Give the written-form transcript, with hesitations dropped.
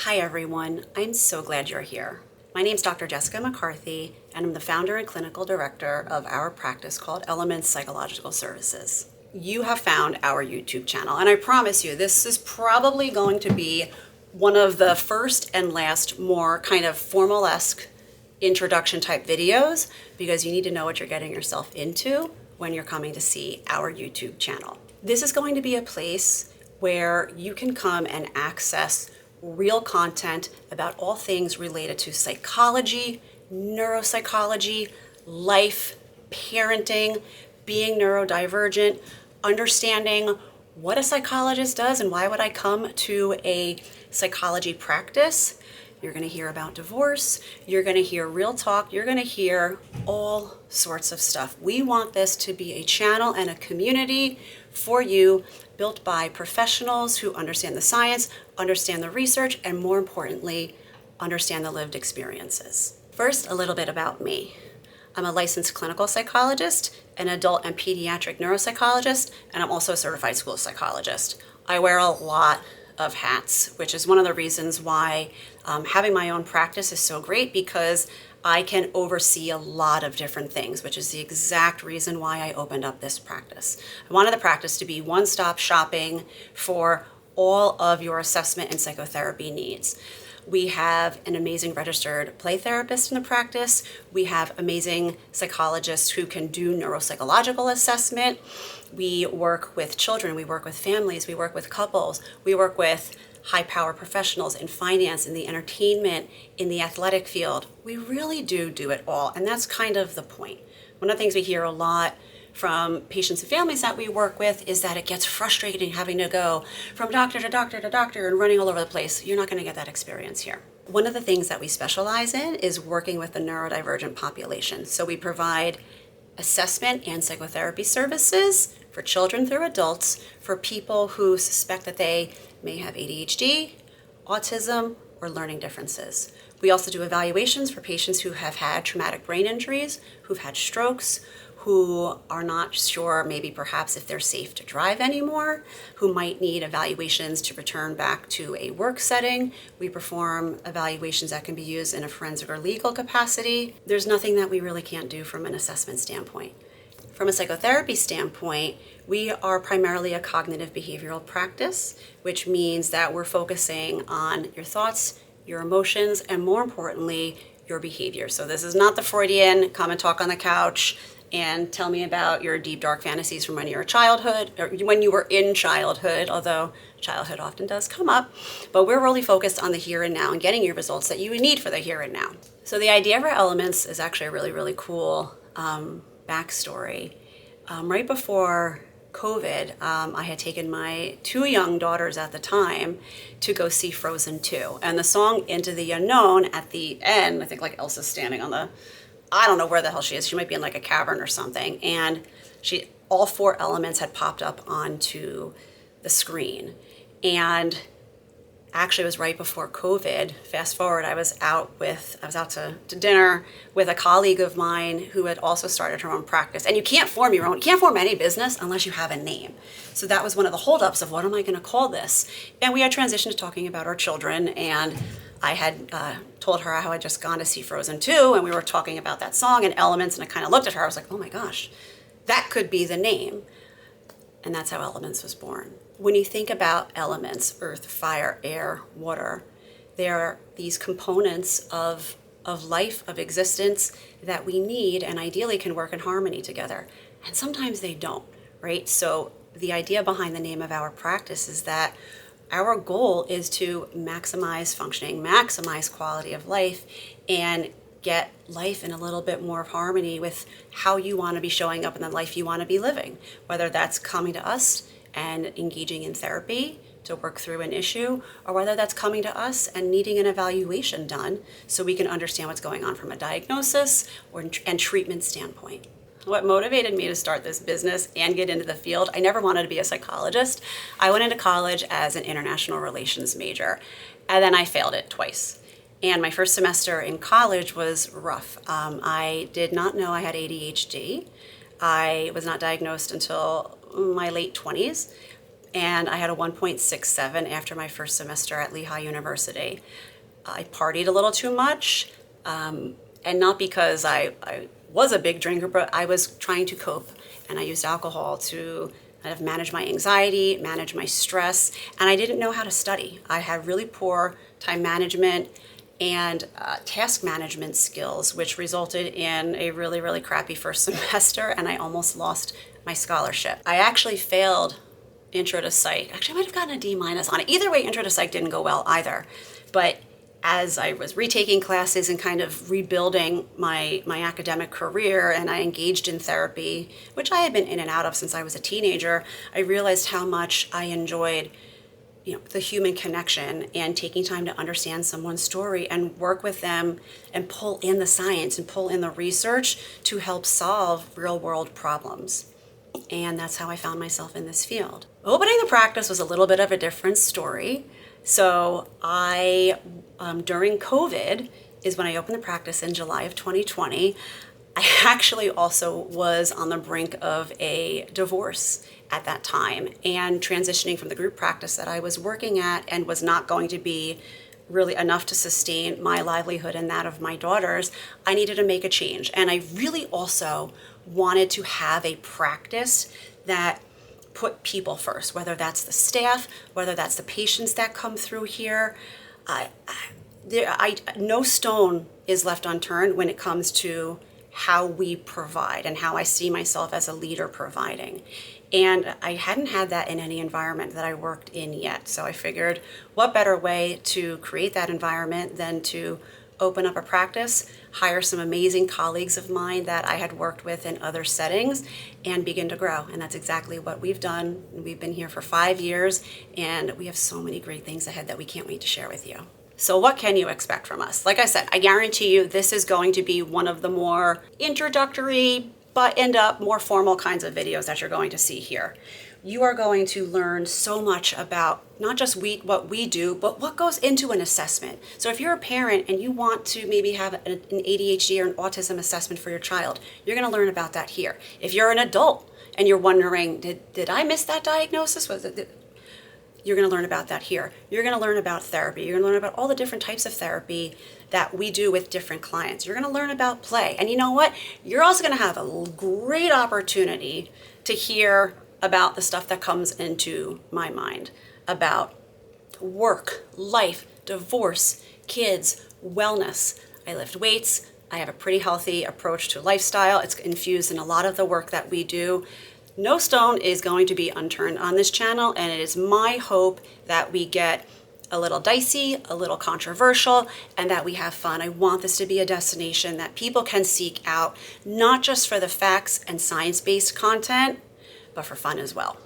Hi everyone, I'm so glad you're here. My name's Dr. Jessica McCarthy, and I'm the founder and clinical director of our practice called Elements Psychological Services. You have found our YouTube channel, and I promise you, this is probably going to be one of the first and last more kind of formal-esque introduction type videos, because you need to know what you're getting yourself into when you're coming to see our YouTube channel. This is going to be a place where you can come and access real content about all things related to psychology, neuropsychology, life, parenting, being neurodivergent, understanding what a psychologist does and why would I come to a psychology practice. You're going to hear about divorce, you're going to hear real talk, you're going to hear all sorts of stuff. We want this to be a channel and a community for you, built by professionals who understand the science, understand the research, and more importantly, understand the lived experiences. First, a little bit about me. I'm a licensed clinical psychologist, an adult and pediatric neuropsychologist, and I'm also a certified school psychologist. I wear a lot of hats, which is one of the reasons why having my own practice is so great, because I can oversee a lot of different things, which is the exact reason why I opened up this practice. I wanted the practice to be one-stop shopping for all of your assessment and psychotherapy needs. We have an amazing registered play therapist in the practice. We have amazing psychologists who can do neuropsychological assessment. We work with children, we work with families, we work with couples, we work with high-power professionals in finance, in the entertainment, in the athletic field. We really do it all, and that's kind of the point. One of the things we hear a lot from patients and families that we work with is that it gets frustrating having to go from doctor to doctor to doctor and running all over the place. You're not going to get that experience here. One of the things that we specialize in is working with the neurodivergent population. So we provide assessment and psychotherapy services for children through adults for people who suspect that they may have ADHD, autism, or learning differences. We also do evaluations for patients who have had traumatic brain injuries, who've had strokes, who are not sure maybe perhaps if they're safe to drive anymore, who might need evaluations to return back to a work setting. We perform evaluations that can be used in a forensic or legal capacity. There's nothing that we really can't do from an assessment standpoint. From a psychotherapy standpoint, we are primarily a cognitive behavioral practice, which means that we're focusing on your thoughts, your emotions, and more importantly, your behavior. So this is not the Freudian, come and talk on the couch and tell me about your deep, dark fantasies from when you were childhood, or when you were in childhood, although childhood often does come up. But we're really focused on the here and now and getting you results that you would need for the here and now. So the idea of our elements is actually a really, really cool backstory. Right before COVID, I had taken my two young daughters at the time to go see Frozen 2. And the song Into the Unknown at the end, I think like Elsa's standing on the, I don't know where the hell she is. She might be in like a cavern or something. And all four elements had popped up onto the screen. And actually it was right before COVID. Fast forward, I was out to dinner with a colleague of mine who had also started her own practice. And you can't form any business unless you have a name. So that was one of the holdups of what am I going to call this? And we had transitioned to talking about our children, and I had told her how I'd just gone to see Frozen 2, and we were talking about that song and elements, and I kind of looked at her, I was like, oh my gosh, that could be the name. And that's how Elements was born. When you think about elements, earth, fire, air, water, there are these components of life, of existence that we need and ideally can work in harmony together. And sometimes they don't, right? So the idea behind the name of our practice is that our goal is to maximize functioning, maximize quality of life, and get life in a little bit more of harmony with how you want to be showing up in the life you want to be living, whether that's coming to us and engaging in therapy to work through an issue, or whether that's coming to us and needing an evaluation done so we can understand what's going on from a diagnosis and treatment standpoint. What motivated me to start this business and get into the field, I never wanted to be a psychologist. I went into college as an international relations major, and then I failed it twice. And my first semester in college was rough. I did not know I had ADHD. I was not diagnosed until my late 20s. and I had a 1.67 after my first semester at Lehigh University. I partied a little too much, and not because I was a big drinker, but I was trying to cope, and I used alcohol to kind of manage my anxiety, manage my stress, and I didn't know how to study. I had really poor time management and task management skills, which resulted in a really, really crappy first semester, and I almost lost my scholarship. I actually failed intro to psych. Actually, I might have gotten a D- on it. Either way, intro to psych didn't go well either. But as I was retaking classes and kind of rebuilding my academic career, and I engaged in therapy, which I had been in and out of since I was a teenager, I realized how much I enjoyed the human connection and taking time to understand someone's story and work with them and pull in the science and pull in the research to help solve real world problems. And that's how I found myself in this field. Opening the practice was a little bit of a different story. So during COVID is when I opened the practice in July of 2020. I actually also was on the brink of a divorce at that time and transitioning from the group practice that I was working at and was not going to be really enough to sustain my livelihood and that of my daughters. I needed to make a change. And I really also wanted to have a practice that put people first, whether that's the staff, whether that's the patients that come through here. No stone is left unturned when it comes to how we provide and how I see myself as a leader providing. And I hadn't had that in any environment that I worked in yet. So I figured, what better way to create that environment than to open up a practice, hire some amazing colleagues of mine that I had worked with in other settings, and begin to grow. And that's exactly what we've done. We've been here for 5 years, and we have so many great things ahead that we can't wait to share with you. So what can you expect from us? Like I said, I guarantee you this is going to be one of the more introductory, but end up more formal kinds of videos that you're going to see here. You are going to learn so much about not just what we do, but what goes into an assessment. So if you're a parent and you want to maybe have an ADHD or an autism assessment for your child, you're going to learn about that here. If you're an adult and you're wondering, did I miss that diagnosis? You're going to learn about that here. You're going to learn about therapy. You're going to learn about all the different types of therapy that we do with different clients. You're going to learn about play. And you know what? You're also going to have a great opportunity to hear about the stuff that comes into my mind about work, life, divorce, kids, wellness. I lift weights. I have a pretty healthy approach to lifestyle. It's infused in a lot of the work that we do. No stone is going to be unturned on this channel, and it is my hope that we get a little dicey, a little controversial, and that we have fun. I want this to be a destination that people can seek out, not just for the facts and science-based content, but for fun as well.